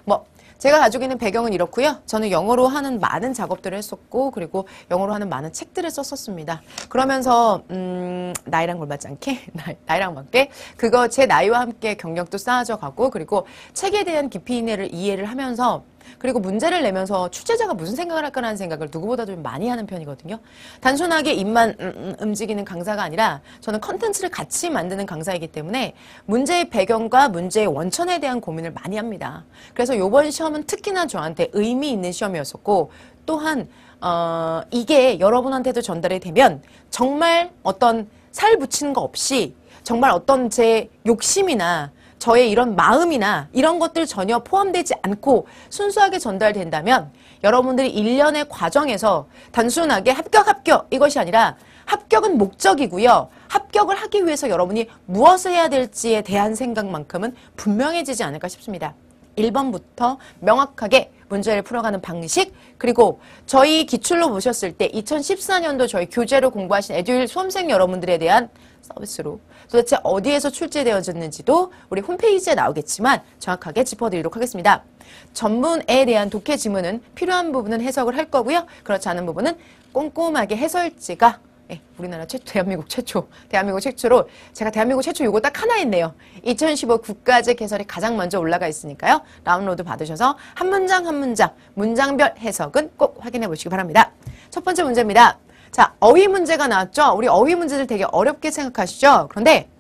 뭐 제가 가지고 있는 배경은 이렇고요. 저는 영어로 하는 많은 작업들을 했었고 그리고 영어로 하는 많은 책들을 썼었습니다. 그러면서 나이랑 걸맞지 않게 나이랑 맞게 그거 제 나이와 함께 경력도 쌓아져 가고 그리고 책에 대한 깊이 있는 이해를 하면서 그리고 문제를 내면서 출제자가 무슨 생각을 할까라는 생각을 누구보다도 좀 많이 하는 편이거든요. 단순하게 입만 움직이는 강사가 아니라 저는 컨텐츠를 같이 만드는 강사이기 때문에 문제의 배경과 문제의 원천에 대한 고민을 많이 합니다. 그래서 이번 시험은 특히나 저한테 의미 있는 시험이었었고 또한 이게 여러분한테도 전달이 되면 정말 어떤 살 붙이는 거 없이 정말 어떤 제 욕심이나 저의 이런 마음이나 이런 것들 전혀 포함되지 않고 순수하게 전달된다면 여러분들이 일련의 과정에서 단순하게 합격 이것이 아니라 합격은 목적이고요. 합격을 하기 위해서 여러분이 무엇을 해야 될지에 대한 생각만큼은 분명해지지 않을까 싶습니다. 1번부터 명확하게 문제를 풀어가는 방식 그리고 저희 기출로 보셨을 때 2014년도 저희 교재로 공부하신 에듀윌 수험생 여러분들에 대한 서비스로 도대체 어디에서 출제되어졌는지도 우리 홈페이지에 나오겠지만 정확하게 짚어드리도록 하겠습니다. 전문에 대한 독해 지문은 필요한 부분은 해석을 할 거고요. 그렇지 않은 부분은 꼼꼼하게 해설지가 우리나라 대한민국 최초로 제가 대한민국 최초 요거 딱 하나 있네요. 2015 국가제 개설이 가장 먼저 올라가 있으니까요. 다운로드 받으셔서 한 문장 한 문장 문장별 해석은 꼭 확인해 보시기 바랍니다. 첫 번째 문제입니다. 자, 어휘 문제가 나왔죠? 우리 어휘 문제들 되게 어렵게 생각하시죠? 그런데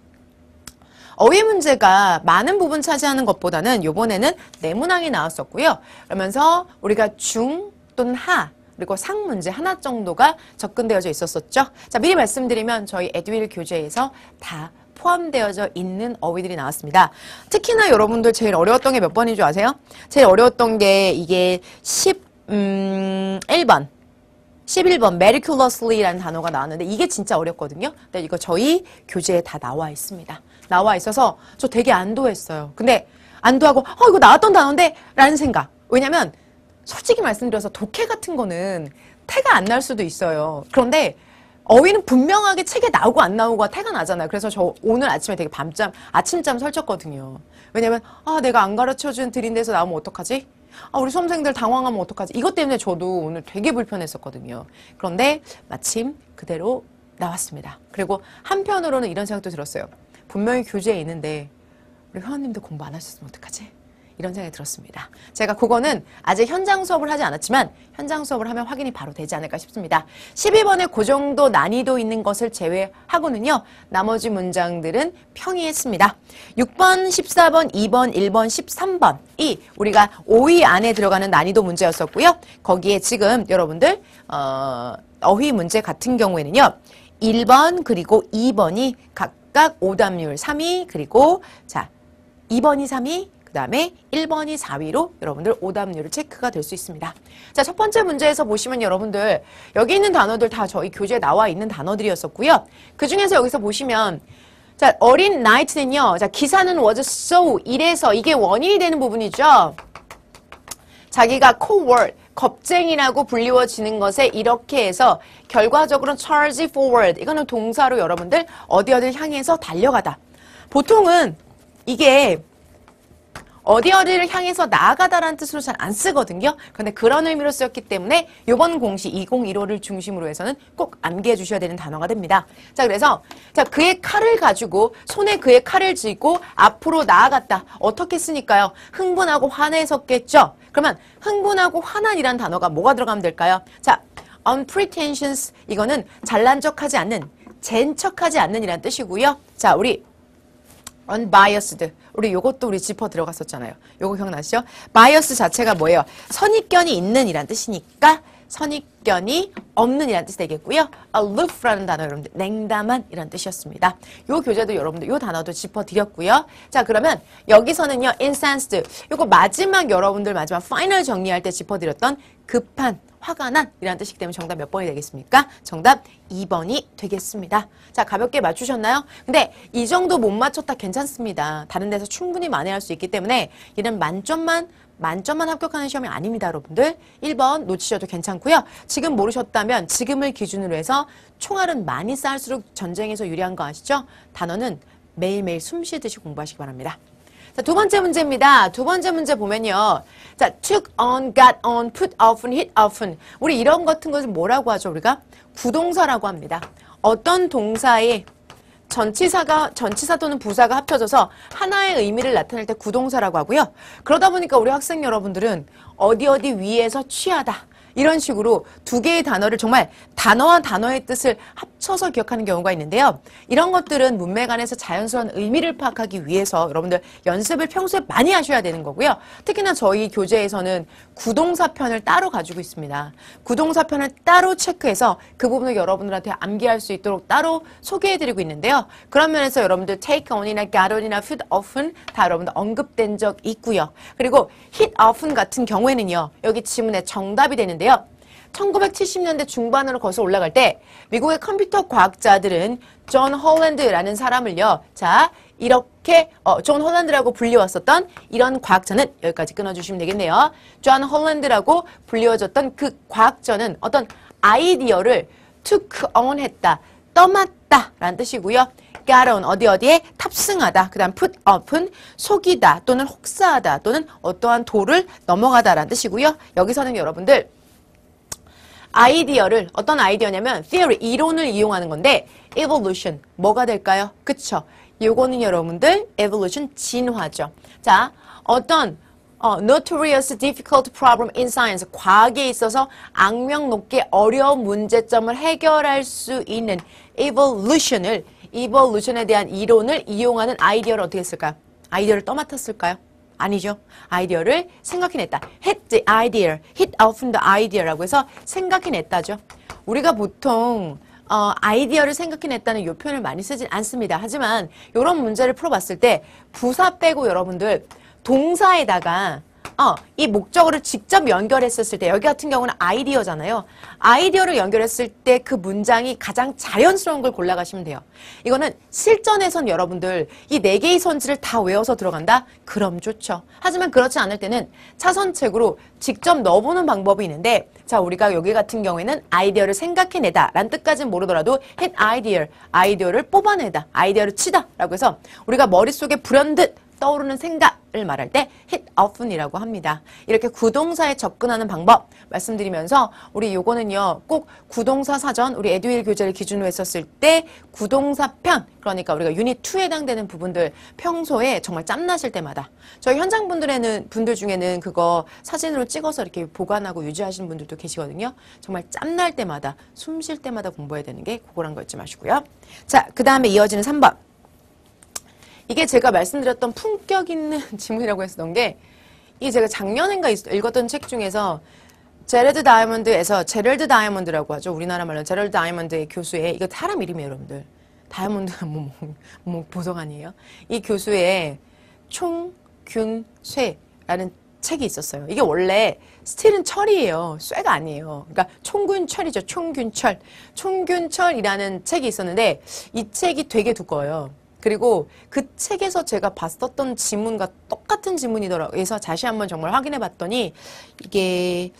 어휘 문제가 많은 부분 차지하는 것보다는 이번에는 네모낭이 나왔었고요. 그러면서 우리가 중 또는 하 그리고 상 문제 하나 정도가 접근되어져 있었었죠. 자, 미리 말씀드리면 저희 에듀윌 교재에서 다 포함되어져 있는 어휘들이 나왔습니다. 특히나 여러분들 제일 어려웠던 게 몇 번인 줄 아세요? 제일 어려웠던 게 이게 11번 meticulously라는 단어가 나왔는데 이게 진짜 어렵거든요. 근데 이거 저희 교재에 다 나와 있습니다. 나와 있어서 저 되게 안도했어요. 근데 안도하고 이거 나왔던 단어인데 라는 생각. 왜냐면 솔직히 말씀드려서 독해 같은 거는 태가 안 날 수도 있어요. 그런데 어휘는 분명하게 책에 나오고 안 나오고가 태가 나잖아요. 그래서 저 오늘 아침에 되게 아침잠 설쳤거든요. 왜냐면 내가 안 가르쳐준 드린 데서 나오면 어떡하지? 우리 수험생들 당황하면 어떡하지? 이것 때문에 저도 오늘 되게 불편했었거든요. 그런데 마침 그대로 나왔습니다. 그리고 한편으로는 이런 생각도 들었어요. 분명히 교재에 있는데 우리 회원님들 공부 안 하셨으면 어떡하지? 이런 생각이 들었습니다. 제가 그거는 아직 현장 수업을 하지 않았지만 현장 수업을 하면 확인이 바로 되지 않을까 싶습니다. 12번에 그 정도 난이도 있는 것을 제외하고는요. 나머지 문장들은 평이했습니다. 6번, 14번, 2번, 1번, 13번이 우리가 5위 안에 들어가는 난이도 문제였었고요. 거기에 지금 여러분들 어휘 문제 같은 경우에는요. 1번 그리고 2번이 각각 오답률 3위 그리고 자 2번이 3위 그 다음에 1번이 4위로 여러분들 오답률을 체크가 될 수 있습니다. 자, 첫 번째 문제에서 보시면 여러분들 여기 있는 단어들 다 저희 교재에 나와 있는 단어들이었었고요. 그 중에서 여기서 보시면 자, 어린 night는요. 자, 기사는 was so 이래서 이게 원인이 되는 부분이죠. 자기가 coward 겁쟁이라고 불리워지는 것에 이렇게 해서 결과적으로 charge forward 이거는 동사로 여러분들 어디를 향해서 달려가다. 보통은 이게 어디를 향해서 나아가다라는 뜻으로 잘 안 쓰거든요. 그런데 그런 의미로 쓰였기 때문에 이번 공시 2015를 중심으로 해서는 꼭 암기해 주셔야 되는 단어가 됩니다. 자, 그래서 자 그의 칼을 가지고 손에 그의 칼을 쥐고 앞으로 나아갔다. 어떻게 쓰니까요? 흥분하고 화내셨겠죠? 그러면 흥분하고 화난이란 단어가 뭐가 들어가면 될까요? 자, unpretentious 이거는 잘난 척하지 않는, 젠 척하지 않는 이란 뜻이고요. 자, 우리 unbiased. 우리 요것도 우리 짚어 들어갔었잖아요. 요거 기억나시죠? bias 자체가 뭐예요? 선입견이 있는 이란 뜻이니까 선입견이 없는 이란 뜻이 되겠고요. aloof라는 단어 여러분들 냉담한 이란 뜻이었습니다. 요 교재도 여러분들 요 단어도 짚어 드렸고요. 자, 그러면 여기서는요. incensed. 요거 마지막 여러분들 마지막 파이널 정리할 때 짚어 드렸던 급한 화가 난 이란 뜻이기 때문에 정답 몇 번이 되겠습니까? 정답 2번이 되겠습니다. 자, 가볍게 맞추셨나요? 근데 이 정도 못 맞췄다 괜찮습니다. 다른 데서 충분히 만회할 수 있기 때문에 이런 만점만 합격하는 시험이 아닙니다, 여러분들. 1번 놓치셔도 괜찮고요. 지금 모르셨다면 지금을 기준으로 해서 총알은 많이 쌓을수록 전쟁에서 유리한 거 아시죠? 단어는 매일매일 숨 쉬듯이 공부하시기 바랍니다. 자, 두 번째 문제입니다. 두 번째 문제 보면요. 자, took on, got on, put often, hit often. 우리 이런 같은 것을 뭐라고 하죠, 우리가? 구동사라고 합니다. 어떤 동사의 전치사 또는 부사가 합쳐져서 하나의 의미를 나타낼 때 구동사라고 하고요. 그러다 보니까 우리 학생 여러분들은 어디 위에서 취하다. 이런 식으로 두 개의 단어를 정말 단어와 단어의 뜻을 합쳐서 기억하는 경우가 있는데요. 이런 것들은 문맥안에서 자연스러운 의미를 파악하기 위해서 여러분들 연습을 평소에 많이 하셔야 되는 거고요. 특히나 저희 교재에서는 구동사편을 따로 가지고 있습니다. 구동사편을 따로 체크해서 그 부분을 여러분들한테 암기할 수 있도록 따로 소개해드리고 있는데요. 그런 면에서 여러분들 take on이나 got on이나 put often 다 여러분들 언급된 적 있고요. 그리고 hit often 같은 경우에는요. 여기 지문에 정답이 되는데 1970년대 중반으로 거슬러 올라갈 때 미국의 컴퓨터 과학자들은 존 홀랜드라는 사람을요. 자, 이렇게 존 홀랜드라고 불리웠었던 이런 과학자는 여기까지 끊어주시면 되겠네요. 존 홀랜드라고 불리워졌던 그 과학자는 어떤 아이디어를 took on 했다, 떠맡다 라는 뜻이고요. got on, 어디에 탑승하다. 그 다음 put up은 속이다 또는 혹사하다 또는 어떠한 도를 넘어가다 라는 뜻이고요. 여기서는 여러분들 아이디어를 어떤 아이디어냐면 theory, 이론을 이용하는 건데 evolution, 뭐가 될까요? 그쵸? 요거는 여러분들 evolution, 진화죠. 자, 어떤 notorious difficult problem in science, 과학에 있어서 악명 높게 어려운 문제점을 해결할 수 있는 evolution에 대한 이론을 이용하는 아이디어를 어떻게 했을까요? 아이디어를 떠맡았을까요? 아니죠. 아이디어를 생각해냈다. hit the idea, hit off the idea라고 해서 생각해냈다죠. 우리가 보통 아이디어를 생각해냈다는 이 표현을 많이 쓰진 않습니다. 하지만 이런 문제를 풀어봤을 때 부사 빼고 여러분들 동사에다가 이 목적어를 직접 연결했었을 때 여기 같은 경우는 아이디어잖아요. 아이디어를 연결했을 때 그 문장이 가장 자연스러운 걸 골라가시면 돼요. 이거는 실전에선 여러분들 이 4개의 선지를 다 외워서 들어간다? 그럼 좋죠. 하지만 그렇지 않을 때는 차선책으로 직접 넣어보는 방법이 있는데 자, 우리가 여기 같은 경우에는 아이디어를 생각해내다 라는 뜻까지는 모르더라도 hit idea, 아이디어를 뽑아내다, 아이디어를 치다 라고 해서 우리가 머릿속에 불현듯 떠오르는 생각을 말할 때 hit often이라고 합니다. 이렇게 구동사에 접근하는 방법 말씀드리면서 우리 요거는요. 꼭 구동사 사전 우리 에듀윌 교재를 기준으로 했었을 때 구동사편 그러니까 우리가 유닛 2에 해당되는 부분들 평소에 정말 짬나실 때마다 저희 현장 분들 중에는 그거 사진으로 찍어서 이렇게 보관하고 유지하시는 분들도 계시거든요. 정말 짬날 때마다 숨 쉴 때마다 공부해야 되는 게 그거란 거 잊지 마시고요. 자, 그 다음에 이어지는 3번. 이게 제가 말씀드렸던 품격 있는 지문이라고 했었던 게 이게 제가 작년인가 읽었던 책 중에서 제럴드 다이아몬드라고 하죠. 우리나라 말로 제럴드 다이아몬드의 교수의 이거 사람 이름이에요, 여러분들. 다이아몬드가 뭐 보석 아니에요? 이 교수의 총균쇠라는 책이 있었어요. 이게 원래 스틸은 철이에요. 쇠가 아니에요. 그러니까 총균철이죠. 총균철. 총균철이라는 책이 있었는데 이 책이 되게 두꺼워요. 그리고 그 책에서 제가 봤었던 지문과 똑같은 지문이더라고요. 그래서 다시 한번 정말 확인해 봤더니 이게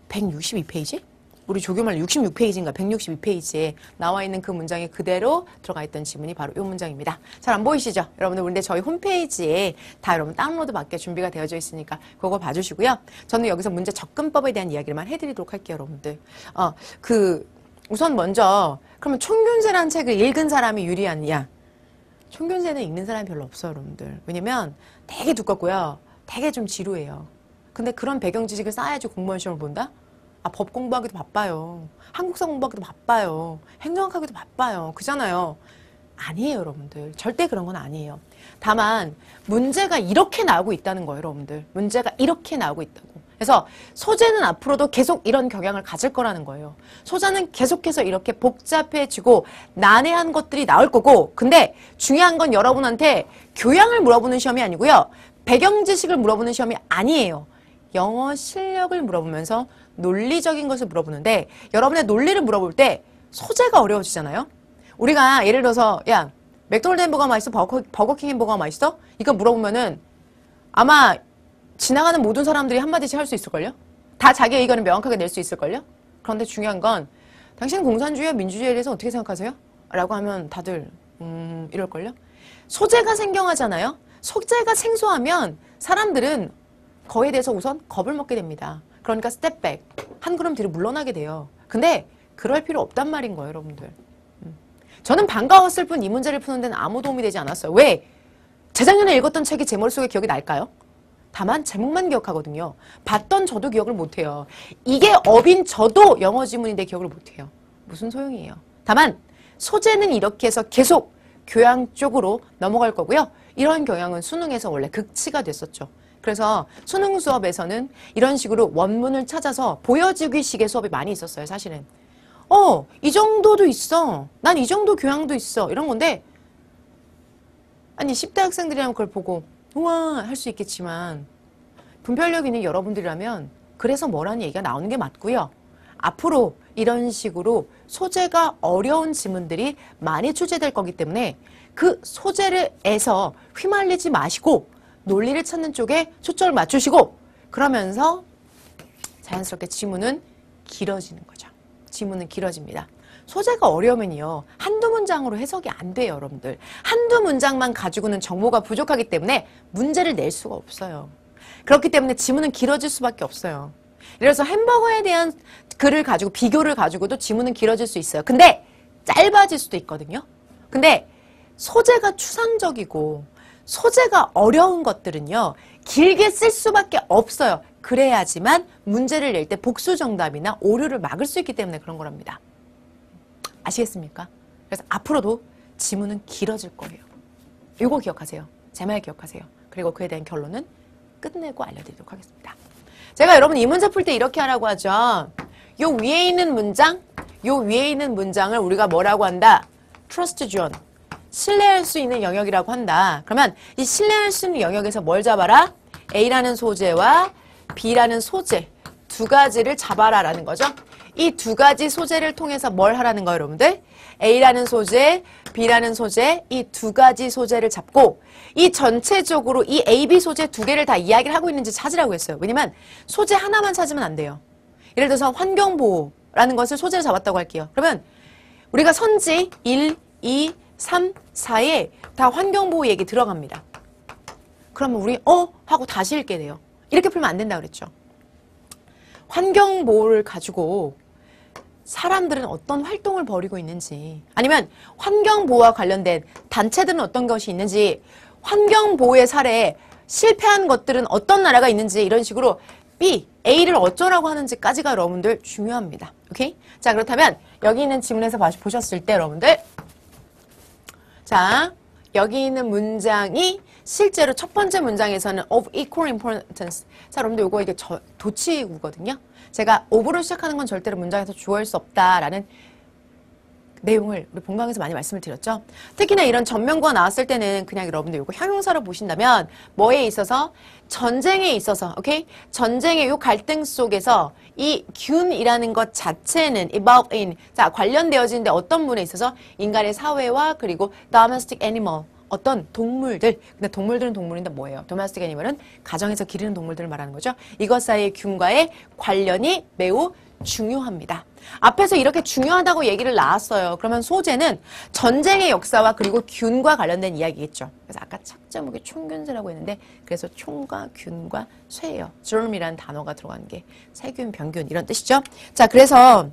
162페이지? 우리 조교말 66페이지인가 162페이지에 나와 있는 그 문장에 그대로 들어가 있던 지문이 바로 이 문장입니다. 잘 안 보이시죠? 여러분들 근데 저희 홈페이지에 다 여러분 다운로드 받게 준비가 되어져 있으니까 그거 봐주시고요. 저는 여기서 문제 접근법에 대한 이야기만 해드리도록 할게요, 여러분들. 우선 먼저 그러면 총균세라는 책을 읽은 사람이 유리하냐? 총균세는 읽는 사람이 별로 없어요, 여러분들. 왜냐면 되게 두껍고요. 되게 좀 지루해요. 근데 그런 배경 지식을 쌓아야지 공무원 시험을 본다? 법 공부하기도 바빠요. 한국사 공부하기도 바빠요. 행정학하기도 바빠요. 그잖아요. 아니에요, 여러분들. 절대 그런 건 아니에요. 다만 문제가 이렇게 나오고 있다는 거예요, 여러분들. 문제가 이렇게 나오고 있다고. 그래서 소재는 앞으로도 계속 이런 경향을 가질 거라는 거예요. 소재는 계속해서 이렇게 복잡해지고 난해한 것들이 나올 거고 근데 중요한 건 여러분한테 교양을 물어보는 시험이 아니고요. 배경 지식을 물어보는 시험이 아니에요. 영어 실력을 물어보면서 논리적인 것을 물어보는데 여러분의 논리를 물어볼 때 소재가 어려워지잖아요. 우리가 예를 들어서 야 맥도날드 햄버거가 맛있어? 버거킹 햄버거가 맛있어? 이거 물어보면은 아마 지나가는 모든 사람들이 한마디씩 할 수 있을걸요? 다 자기의 의견을 명확하게 낼 수 있을걸요? 그런데 중요한 건 당신은 공산주의와 민주주의에 대해서 어떻게 생각하세요? 라고 하면 다들 이럴걸요? 소재가 생경하잖아요? 소재가 생소하면 사람들은 거기에 대해서 우선 겁을 먹게 됩니다. 그러니까 스텝백, 한 걸음 뒤로 물러나게 돼요. 근데 그럴 필요 없단 말인 거예요, 여러분들. 저는 반가웠을 뿐 이 문제를 푸는 데는 아무 도움이 되지 않았어요. 왜? 재작년에 읽었던 책이 제 머릿속에 기억이 날까요? 다만 제목만 기억하거든요. 봤던 저도 기억을 못해요. 이게 업인 저도 영어 지문인데 기억을 못해요. 무슨 소용이에요. 다만 소재는 이렇게 해서 계속 교양 쪽으로 넘어갈 거고요. 이런 경향은 수능에서 원래 극치가 됐었죠. 그래서 수능 수업에서는 이런 식으로 원문을 찾아서 보여주기식의 수업이 많이 있었어요. 사실은. 이 정도도 있어. 난 이 정도 교양도 있어. 이런 건데 아니 10대 학생들이라면 그걸 보고 우와 할 수 있겠지만 분별력 있는 여러분들이라면 그래서 뭐라는 얘기가 나오는 게 맞고요. 앞으로 이런 식으로 소재가 어려운 지문들이 많이 출제될 거기 때문에 그 소재에서 휘말리지 마시고 논리를 찾는 쪽에 초점을 맞추시고 그러면서 자연스럽게 지문은 길어지는 거죠. 지문은 길어집니다. 소재가 어려우면요. 한두 문장으로 해석이 안 돼요, 여러분들. 한두 문장만 가지고는 정보가 부족하기 때문에 문제를 낼 수가 없어요. 그렇기 때문에 지문은 길어질 수밖에 없어요. 예를 들어서 햄버거에 대한 글을 가지고 비교를 가지고도 지문은 길어질 수 있어요. 근데 짧아질 수도 있거든요. 근데 소재가 추상적이고 소재가 어려운 것들은요. 길게 쓸 수밖에 없어요. 그래야지만 문제를 낼 때 복수 정답이나 오류를 막을 수 있기 때문에 그런 거랍니다. 아시겠습니까? 그래서 앞으로도 지문은 길어질 거예요. 이거 기억하세요. 제 말 기억하세요. 그리고 그에 대한 결론은 끝내고 알려드리도록 하겠습니다. 제가 여러분 이 문제 풀 때 이렇게 하라고 하죠. 요 위에 있는 문장, 요 위에 있는 문장을 우리가 뭐라고 한다? Trust zone. 신뢰할 수 있는 영역이라고 한다. 그러면 이 신뢰할 수 있는 영역에서 뭘 잡아라? A라는 소재와 B라는 소재 두 가지를 잡아라 라는 거죠. 이 두 가지 소재를 통해서 뭘 하라는 거예요, 여러분들? A라는 소재, B라는 소재, 이 두 가지 소재를 잡고 이 전체적으로 이 A, B 소재 두 개를 다 이야기를 하고 있는지 찾으라고 했어요. 왜냐면 소재 하나만 찾으면 안 돼요. 예를 들어서 환경보호라는 것을 소재를 잡았다고 할게요. 그러면 우리가 선지 1, 2, 3, 4에 다 환경보호 얘기 들어갑니다. 그러면 우리 하고 다시 읽게 돼요. 이렇게 풀면 안 된다고 그랬죠. 환경보호를 가지고 사람들은 어떤 활동을 벌이고 있는지 아니면 환경보호와 관련된 단체들은 어떤 것이 있는지 환경보호의 사례에 실패한 것들은 어떤 나라가 있는지 이런 식으로 B, A를 어쩌라고 하는지까지가 여러분들 중요합니다. 오케이? 자, 그렇다면 여기 있는 지문에서 보셨을 때 여러분들 자, 여기 있는 문장이 실제로 첫 번째 문장에서는 of equal importance. 자, 여러분들 요거 이게 도치구거든요. 제가 of로 시작하는 건 절대로 문장에서 주어일 수 없다라는 내용을 우리 본강에서 많이 말씀을 드렸죠. 특히나 이런 전면구가 나왔을 때는 그냥 여러분들 요거 형용사로 보신다면 뭐에 있어서 전쟁에 있어서 오케이? 전쟁의 요 갈등 속에서 이 균이라는 것 자체는 about in 자 관련되어지는데 어떤 분에 있어서 인간의 사회와 그리고 domestic animal 어떤 동물들 근데 동물들은 동물인데 뭐예요? domestic animal은 가정에서 기르는 동물들을 말하는 거죠. 이것 사이의 균과의 관련이 매우 중요합니다. 앞에서 이렇게 중요하다고 얘기를 나왔어요. 그러면 소재는 전쟁의 역사와 그리고 균과 관련된 이야기겠죠. 그래서 아까 첫 제목에 총균세라고 했는데 그래서 총과 균과 쇠예요. germ이라는 단어가 들어간 게 세균, 병균 이런 뜻이죠. 자, 그래서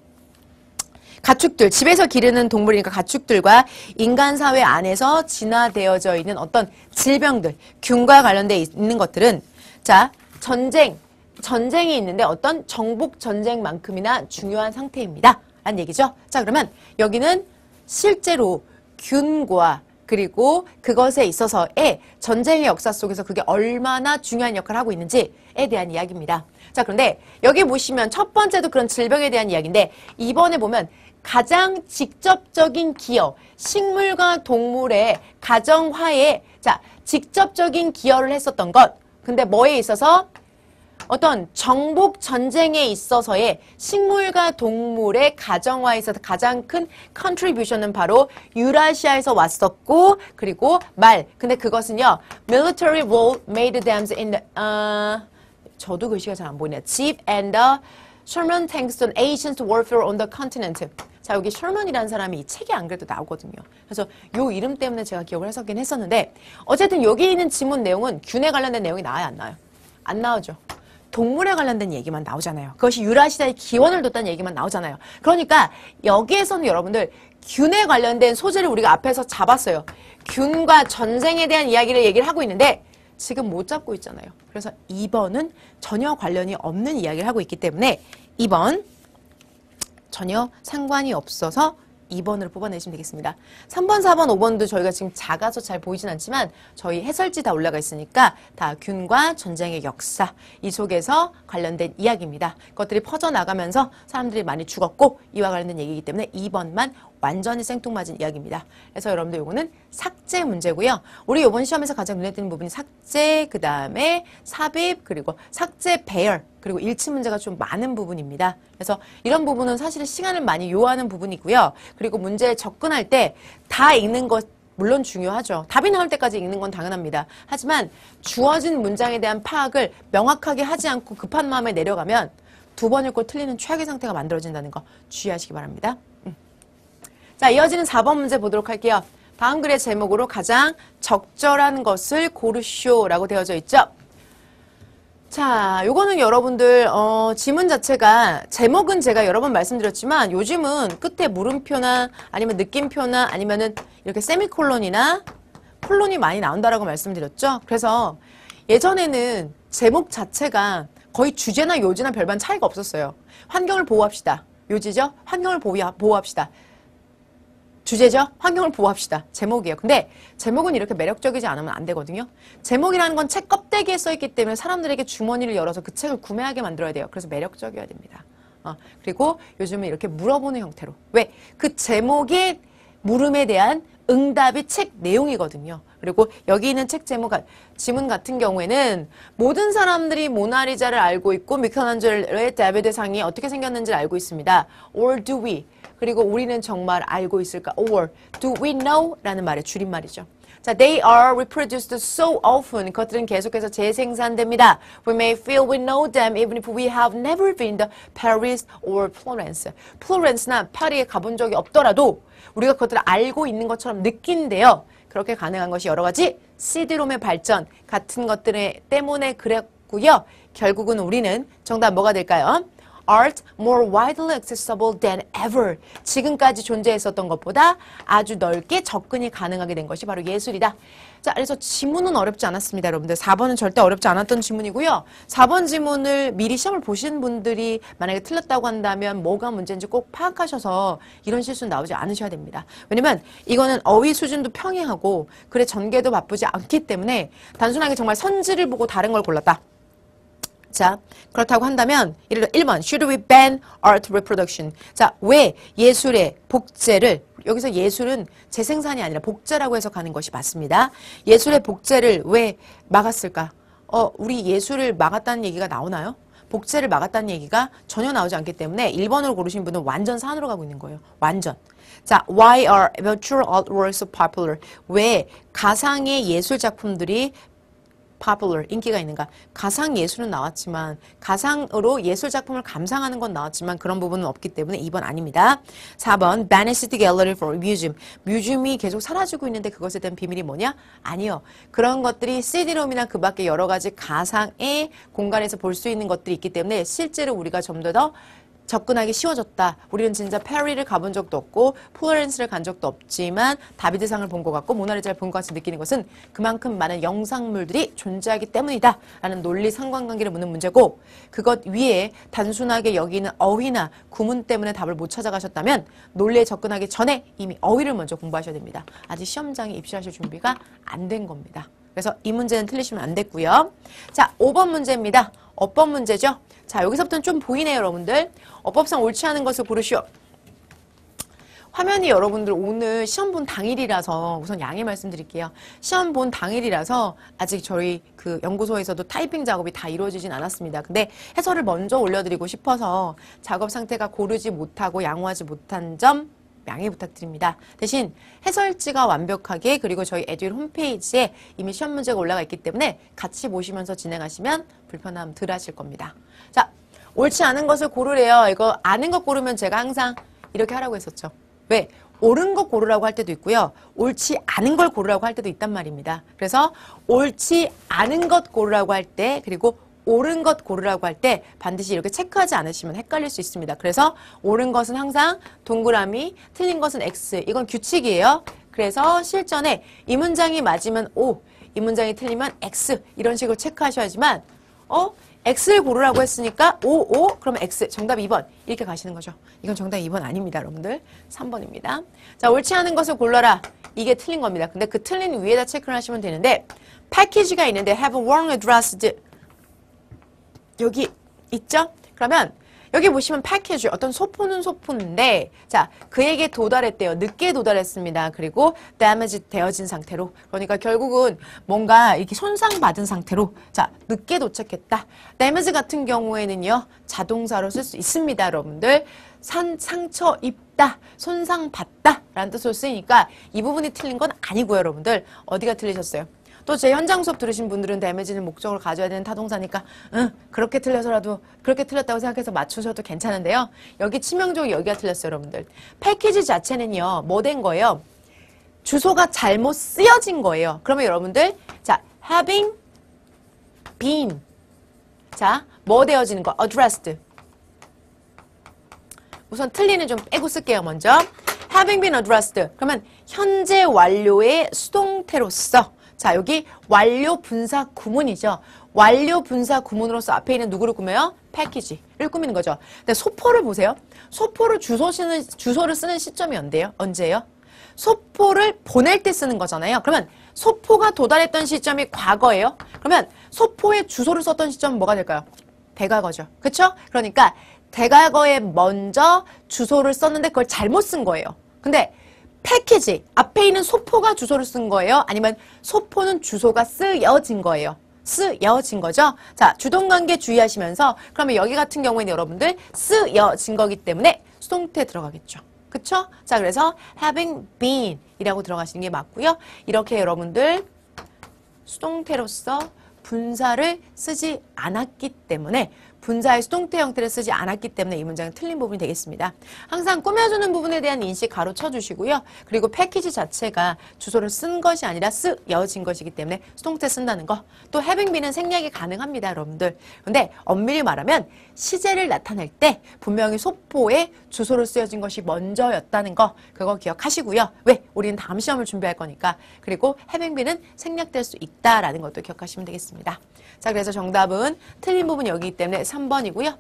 가축들, 집에서 기르는 동물이니까 가축들과 인간 사회 안에서 진화되어져 있는 어떤 질병들, 균과 관련돼 있는 것들은 자, 전쟁이 있는데 어떤 정복 전쟁만큼이나 중요한 상태입니다. 라는 얘기죠. 자, 그러면 여기는 실제로 균과 그리고 그것에 있어서의 전쟁의 역사 속에서 그게 얼마나 중요한 역할을 하고 있는지에 대한 이야기입니다. 자, 그런데 여기 보시면 첫 번째도 그런 질병에 대한 이야기인데 이번에 보면 가장 직접적인 기여, 식물과 동물의 가정화에 자 직접적인 기여를 했었던 것. 근데 뭐에 있어서? 어떤 정복 전쟁에 있어서의 식물과 동물의 가정화에 있어서 가장 큰 컨트리뷰션은 바로 유라시아에서 왔었고 그리고 말. 근데 그것은요. Military role made them in the 저도 글씨가 잘 안 보이네요. Jeep and the Sherman tanks on Asian warfare on the continent. 자, 여기 셜먼이라는 사람이 이 책에 안 그래도 나오거든요. 그래서 요 이름 때문에 제가 기억을 했었긴 했었는데 어쨌든 여기 있는 지문 내용은 균에 관련된 내용이 나와요, 안 나와요? 안 나오죠. 동물에 관련된 얘기만 나오잖아요. 그것이 유라시다의 기원을 뒀다는 얘기만 나오잖아요. 그러니까 여기에서는 여러분들 균에 관련된 소재를 우리가 앞에서 잡았어요. 균과 전생에 대한 이야기를 얘기를 하고 있는데 지금 못 잡고 있잖아요. 그래서 2번은 전혀 관련이 없는 이야기를 하고 있기 때문에 2번 전혀 상관이 없어서 2번으로 뽑아내시면 되겠습니다. 3번, 4번, 5번도 저희가 지금 작아서 잘 보이진 않지만 저희 해설지 다 올라가 있으니까 다 균과 전쟁의 역사 이 속에서 관련된 이야기입니다. 그것들이 퍼져나가면서 사람들이 많이 죽었고 이와 관련된 얘기이기 때문에 2번만 완전히 생뚱맞은 이야기입니다. 그래서 여러분들 요거는 삭제 문제고요. 우리 이번 시험에서 가장 눈에 띄는 부분이 삭제, 그 다음에 삽입, 그리고 삭제 배열, 그리고 일치 문제가 좀 많은 부분입니다. 그래서 이런 부분은 사실 시간을 많이 요하는 부분이고요. 그리고 문제에 접근할 때 다 읽는 것 물론 중요하죠. 답이 나올 때까지 읽는 건 당연합니다. 하지만 주어진 문장에 대한 파악을 명확하게 하지 않고 급한 마음에 내려가면 두 번 읽고 틀리는 최악의 상태가 만들어진다는 거 주의하시기 바랍니다. 자, 이어지는 4번 문제 보도록 할게요. 다음 글의 제목으로 가장 적절한 것을 고르쇼라고 되어져 있죠. 자, 요거는 여러분들 지문 자체가 제목은 제가 여러 번 말씀드렸지만 요즘은 끝에 물음표나 아니면 느낌표나 아니면은 이렇게 세미콜론이나 콜론이 많이 나온다라고 말씀드렸죠. 그래서 예전에는 제목 자체가 거의 주제나 요지나 별반 차이가 없었어요. 환경을 보호합시다. 요지죠? 환경을 보호합시다. 주제죠? 환경을 보호합시다. 제목이에요. 근데 제목은 이렇게 매력적이지 않으면 안 되거든요. 제목이라는 건 책 껍데기에 써있기 때문에 사람들에게 주머니를 열어서 그 책을 구매하게 만들어야 돼요. 그래서 매력적이어야 됩니다. 그리고 요즘은 이렇게 물어보는 형태로. 왜? 그 제목의 물음에 대한 응답이 책 내용이거든요. 그리고 여기 있는 책 제목, 지문 같은 경우에는 모든 사람들이 모나리자를 알고 있고 미켈란젤로의 다비드상이 어떻게 생겼는지를 알고 있습니다. Or do we? 그리고 우리는 정말 알고 있을까? Or do we know? 라는 말의 줄임말이죠. 자, they are reproduced so often. 그것들은 계속해서 재생산됩니다. We may feel we know them even if we have never been to Paris or Florence. 플로렌스나 파리에 가본 적이 없더라도 우리가 그것들을 알고 있는 것처럼 느낀대요. 그렇게 가능한 것이 여러 가지 CD롬의 발전 같은 것들 때문에 그랬고요. 결국은 우리는 정답 뭐가 될까요? Art more widely accessible than ever. 지금까지 존재했었던 것보다 아주 넓게 접근이 가능하게 된 것이 바로 예술이다. 자, 그래서 지문은 어렵지 않았습니다, 여러분들. 4번은 절대 어렵지 않았던 지문이고요. 4번 지문을 미리 시험을 보신 분들이 만약에 틀렸다고 한다면 뭐가 문제인지 꼭 파악하셔서 이런 실수는 나오지 않으셔야 됩니다. 왜냐면 이거는 어휘 수준도 평이하고 글의 전개도 바쁘지 않기 때문에 단순하게 정말 선지를 보고 다른 걸 골랐다. 자, 그렇다고 한다면 예를 들어 1번 Should we ban art reproduction? 자, 왜 예술의 복제를 여기서 예술은 재생산이 아니라 복제라고 해석하는 것이 맞습니다. 예술의 복제를 왜 막았을까? 우리 예술을 막았다는 얘기가 나오나요? 복제를 막았다는 얘기가 전혀 나오지 않기 때문에 1번으로 고르신 분은 완전 산으로 가고 있는 거예요. 완전. 자, why are virtual artworks so popular? 왜 가상의 예술 작품들이 popular, 인기가 있는가? 가상 예술은 나왔지만 가상으로 예술 작품을 감상하는 건 나왔지만 그런 부분은 없기 때문에 2번 아닙니다. 4번 banished gallery for museum. 뮤지엄이 계속 사라지고 있는데 그것에 대한 비밀이 뭐냐? 아니요. 그런 것들이 CD롬이나 그 밖에 여러 가지 가상의 공간에서 볼 수 있는 것들이 있기 때문에 실제로 우리가 좀 더 접근하기 쉬워졌다. 우리는 진짜 파리를 가본 적도 없고 플로렌스를 간 적도 없지만 다비드상을 본 것 같고 모나리자를 본 것 같이 느끼는 것은 그만큼 많은 영상물들이 존재하기 때문이다. 라는 논리 상관관계를 묻는 문제고 그것 위에 단순하게 여기는 어휘나 구문 때문에 답을 못 찾아가셨다면 논리에 접근하기 전에 이미 어휘를 먼저 공부하셔야 됩니다. 아직 시험장에 입시하실 준비가 안 된 겁니다. 그래서 이 문제는 틀리시면 안 됐고요. 자, 5번 문제입니다. 어법 문제죠. 자, 여기서부터는 좀 보이네요, 여러분들. 어법상 옳지 않은 것을 고르시오. 화면이 여러분들 오늘 시험 본 당일이라서 우선 양해 말씀드릴게요. 시험 본 당일이라서 아직 저희 그 연구소에서도 타이핑 작업이 다 이루어지진 않았습니다. 근데 해설을 먼저 올려드리고 싶어서 작업 상태가 고르지 못하고 양호하지 못한 점 양해 부탁드립니다. 대신 해설지가 완벽하게 그리고 저희 에듀윌 홈페이지에 이미 시험 문제가 올라가 있기 때문에 같이 보시면서 진행하시면 불편함 덜 하실 겁니다. 자, 옳지 않은 것을 고르래요. 이거 아는 것 고르면 제가 항상 이렇게 하라고 했었죠. 왜? 옳은 거 고르라고 할 때도 있고요. 옳지 않은 걸 고르라고 할 때도 있단 말입니다. 그래서 옳지 않은 것 고르라고 할 때, 그리고 옳은 것 고르라고 할 때 반드시 이렇게 체크하지 않으시면 헷갈릴 수 있습니다. 그래서 옳은 것은 항상 동그라미, 틀린 것은 X. 이건 규칙이에요. 그래서 실전에 이 문장이 맞으면 O, 이 문장이 틀리면 X. 이런 식으로 체크하셔야지만 X를 고르라고 했으니까 O, 그러면 X. 정답 2번. 이렇게 가시는 거죠. 이건 정답 2번 아닙니다, 여러분들. 3번입니다. 자, 옳지 않은 것을 골라라. 이게 틀린 겁니다. 근데 그 틀린 위에다 체크를 하시면 되는데 패키지가 있는데 have wrong addressed 여기 있죠? 그러면 여기 보시면 패키지 어떤 소포는 소포인데 자 그에게 도달했대요. 늦게 도달했습니다. 그리고 damage 되어진 상태로 그러니까 결국은 뭔가 이렇게 손상받은 상태로 자 늦게 도착했다. damage 같은 경우에는요. 자동사로 쓸 수 있습니다. 여러분들. 상처 입다, 손상받다 라는 뜻으로 쓰이니까 이 부분이 틀린 건 아니고요. 여러분들. 어디가 틀리셨어요? 또 제 현장 수업 들으신 분들은 damage는 목적으로 가져야 되는 타동사니까 그렇게 틀려서라도 그렇게 틀렸다고 생각해서 맞추셔도 괜찮은데요. 여기 치명적으로 여기가 틀렸어요. 여러분들. 패키지 자체는요. 뭐 된 거예요? 주소가 잘못 쓰여진 거예요. 그러면 여러분들 자 having been 자 뭐 되어지는 거? addressed 우선 틀리는 좀 빼고 쓸게요. 먼저 having been addressed 그러면 현재 완료의 수동태로서 자, 여기 완료 분사 구문이죠. 완료 분사 구문으로서 앞에 있는 누구를 꾸며요? 패키지를 꾸미는 거죠. 근데 소포를 보세요. 소포를 주소를 쓰는 시점이 언제예요? 소포를 보낼 때 쓰는 거잖아요. 그러면 소포가 도달했던 시점이 과거예요. 그러면 소포에 주소를 썼던 시점은 뭐가 될까요? 대과거죠. 그쵸? 그러니까 대과거에 먼저 주소를 썼는데 그걸 잘못 쓴 거예요. 근데 패키지 앞에 있는 소포가 주소를 쓴 거예요? 아니면 소포는 주소가 쓰여진 거예요? 쓰여진 거죠? 자, 주동관계 주의하시면서 그러면 여기 같은 경우에는 여러분들 쓰여진 거기 때문에 수동태 들어가겠죠. 그쵸? 자, 그래서 having been 이라고 들어가시는 게 맞고요. 이렇게 여러분들 수동태로서 분사를 쓰지 않았기 때문에 분사의 수동태 형태를 쓰지 않았기 때문에 이 문장은 틀린 부분이 되겠습니다. 항상 꾸며주는 부분에 대한 인식 가로쳐 주시고요. 그리고 패키지 자체가 주소를 쓴 것이 아니라 쓰여진 것이기 때문에 수동태 쓴다는 거. 또 having been은 생략이 가능합니다, 여러분들. 근데 엄밀히 말하면 시제를 나타낼 때 분명히 소포에 주소를 쓰여진 것이 먼저였다는 거. 그거 기억하시고요. 왜? 우리는 다음 시험을 준비할 거니까. 그리고 having been은 생략될 수 있다라는 것도 기억하시면 되겠습니다. 자, 그래서 정답은 틀린 부분이 여기이기 때문에 3번이고요.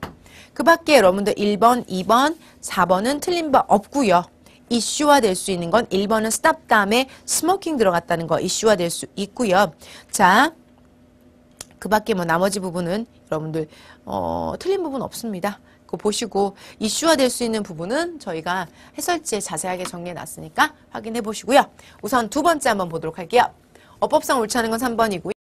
그 밖에 여러분들 1번, 2번, 4번은 틀린 바 없고요. 이슈화 될 수 있는 건 1번은 stop 다음에 smoking 들어갔다는 거 이슈화 될 수 있고요. 자, 그 밖에 뭐 나머지 부분은 여러분들 틀린 부분 없습니다. 그거 보시고 이슈화 될 수 있는 부분은 저희가 해설지에 자세하게 정리해 놨으니까 확인해 보시고요. 우선 두 번째 한번 보도록 할게요. 어법상 옳지 않은 건 3번이고요.